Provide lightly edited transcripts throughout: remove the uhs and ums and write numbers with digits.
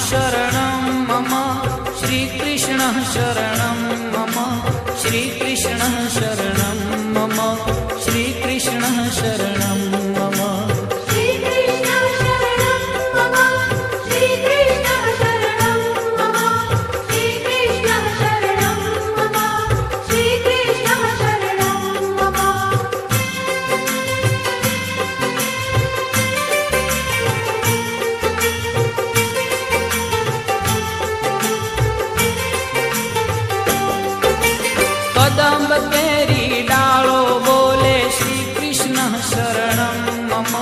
शरणं मम श्रीकृष्णः शरणं मम श्रीकृष्णः शरणं मम श्रीकृष्णः शरणं मम कदम्ब केरी डालो बोले श्री कृष्ण शरणं मम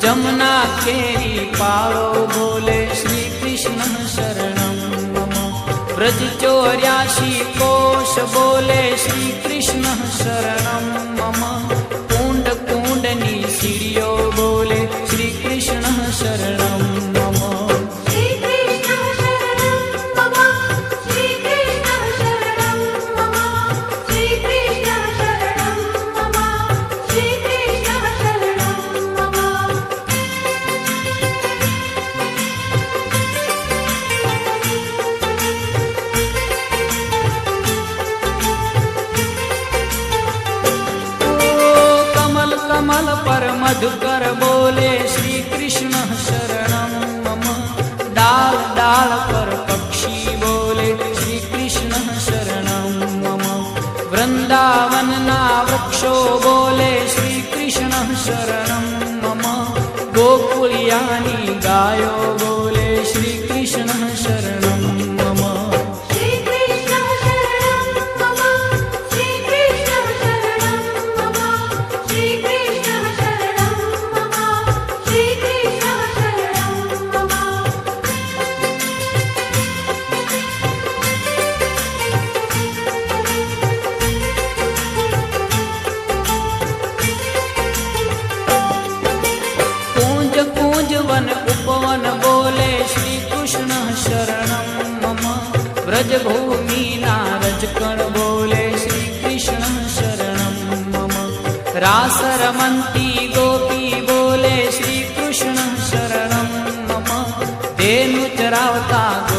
जमुना केरी पालो बोले श्री कृष्ण शरणं मम ब्रज 84 कोश बोले श्री कृष्ण शरणं मम कुंड कुंडनी सीढ़ियों बोले श्री कृष्ण शरणं मम कमल पर मधुकर बोले श्री कृष्ण शरणं मम डाल डाल पर पक्षी बोले श्री कृष्ण शरणं मम वृंदावन ना वृक्षो बोले श्री कृष्ण शरणं मम गोकुलियानी गायो बोले श्री कृष्ण शरणं मम वन उपवन बोले श्री कृष्ण शरणं मम ब्रज भूमि नारजकण बोले श्री कृष्ण शरणं मम रास रमन्ती गोपी बोले श्री कृष्ण शरणं मम धेनु चरावता